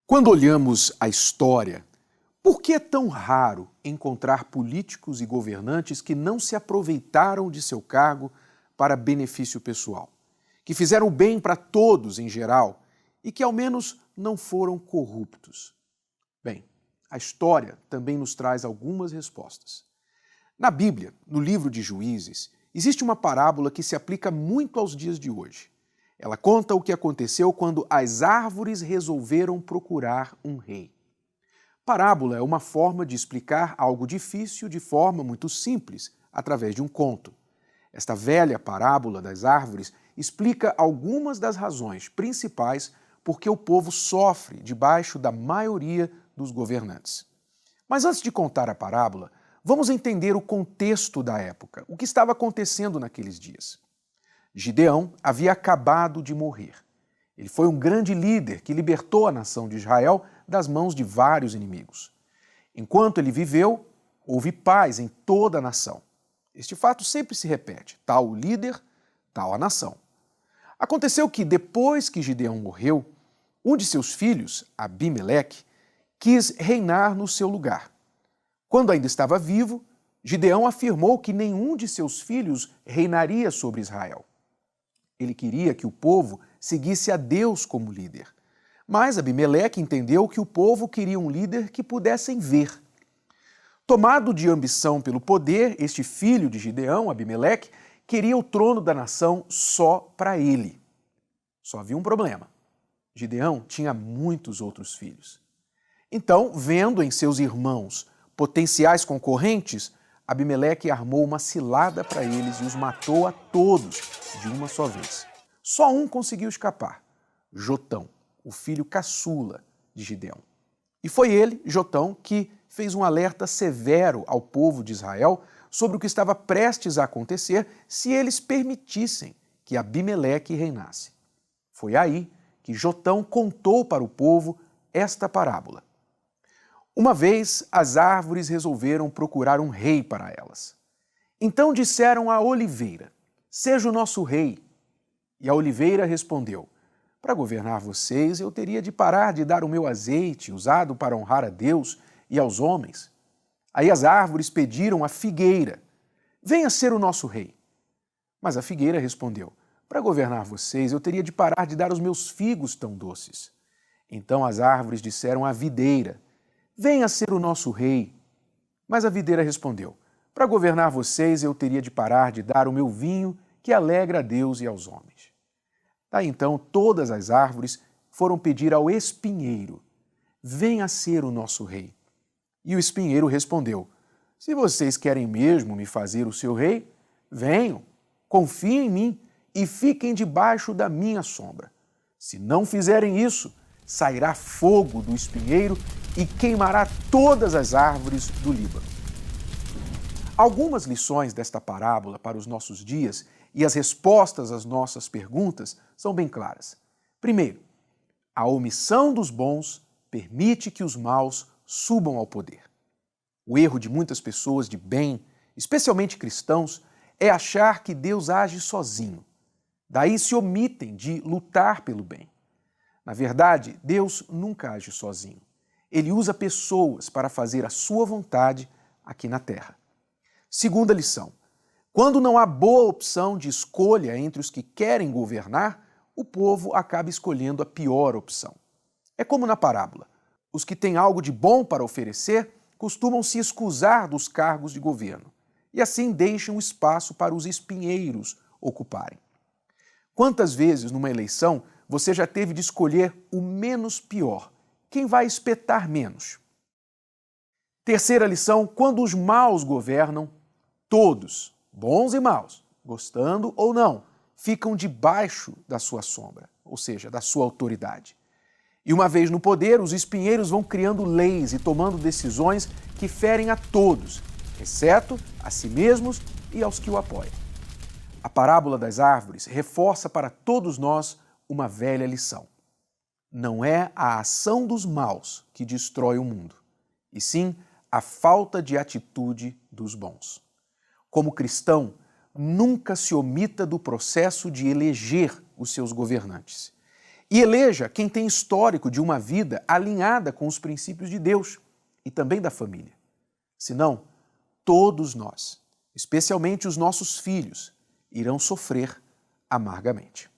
Quando olhamos a história, por que é tão raro encontrar políticos e governantes que não se aproveitaram de seu cargo para benefício pessoal, que fizeram o bem para todos em geral e que ao menos não foram corruptos? Bem, a história também nos traz algumas respostas. Na Bíblia, no livro de Juízes, existe uma parábola que se aplica muito aos dias de hoje. Ela conta o que aconteceu quando as árvores resolveram procurar um rei. Parábola é uma forma de explicar algo difícil de forma muito simples, através de um conto. Esta velha parábola das árvores explica algumas das razões principais por que o povo sofre debaixo da maioria dos governantes. Mas antes de contar a parábola, vamos entender o contexto da época, o que estava acontecendo naqueles dias. Gideão havia acabado de morrer. Ele foi um grande líder que libertou a nação de Israel das mãos de vários inimigos. Enquanto ele viveu, houve paz em toda a nação. Este fato sempre se repete: tal o líder, tal a nação. Aconteceu que, depois que Gideão morreu, um de seus filhos, Abimeleque, quis reinar no seu lugar. Quando ainda estava vivo, Gideão afirmou que nenhum de seus filhos reinaria sobre Israel. Ele queria que o povo seguisse a Deus como líder. Mas Abimeleque entendeu que o povo queria um líder que pudessem ver. Tomado de ambição pelo poder, este filho de Gideão, Abimeleque, queria o trono da nação só para ele. Só havia um problema. Gideão tinha muitos outros filhos. Então, vendo em seus irmãos potenciais concorrentes, Abimeleque armou uma cilada para eles e os matou a todos de uma só vez. Só um conseguiu escapar: Jotão, o filho caçula de Gideão. E foi ele, Jotão, que fez um alerta severo ao povo de Israel sobre o que estava prestes a acontecer se eles permitissem que Abimeleque reinasse. Foi aí que Jotão contou para o povo esta parábola. Uma vez, as árvores resolveram procurar um rei para elas. Então disseram à oliveira: seja o nosso rei. E a oliveira respondeu: para governar vocês, eu teria de parar de dar o meu azeite, usado para honrar a Deus e aos homens. Aí as árvores pediram à figueira: venha ser o nosso rei. Mas a figueira respondeu: para governar vocês, eu teria de parar de dar os meus figos tão doces. Então as árvores disseram à videira: venha ser o nosso rei. Mas a videira respondeu: para governar vocês, eu teria de parar de dar o meu vinho, que alegra a Deus e aos homens. Daí então todas as árvores foram pedir ao espinheiro: venha ser o nosso rei. E o espinheiro respondeu: se vocês querem mesmo me fazer o seu rei, venham, confiem em mim e fiquem debaixo da minha sombra. Se não fizerem isso, sairá fogo do espinheiro e queimará todas as árvores do Líbano. Algumas lições desta parábola para os nossos dias e as respostas às nossas perguntas são bem claras. Primeiro, a omissão dos bons permite que os maus subam ao poder. O erro de muitas pessoas de bem, especialmente cristãos, é achar que Deus age sozinho. Daí se omitem de lutar pelo bem. Na verdade, Deus nunca age sozinho. Ele usa pessoas para fazer a sua vontade aqui na terra. Segunda lição: quando não há boa opção de escolha entre os que querem governar, o povo acaba escolhendo a pior opção. É como na parábola: os que têm algo de bom para oferecer costumam se escusar dos cargos de governo e assim deixam espaço para os espinheiros ocuparem. Quantas vezes numa eleição você já teve de escolher o menos pior, quem vai espetar menos? Terceira lição: quando os maus governam, todos, bons e maus, gostando ou não, ficam debaixo da sua sombra, ou seja, da sua autoridade. E uma vez no poder, os espinheiros vão criando leis e tomando decisões que ferem a todos, exceto a si mesmos e aos que o apoiam. A parábola das árvores reforça para todos nós uma velha lição. Não é a ação dos maus que destrói o mundo, e sim a falta de atitude dos bons. Como cristão, nunca se omita do processo de eleger os seus governantes. E eleja quem tem histórico de uma vida alinhada com os princípios de Deus e também da família. Senão, todos nós, especialmente os nossos filhos, irão sofrer amargamente.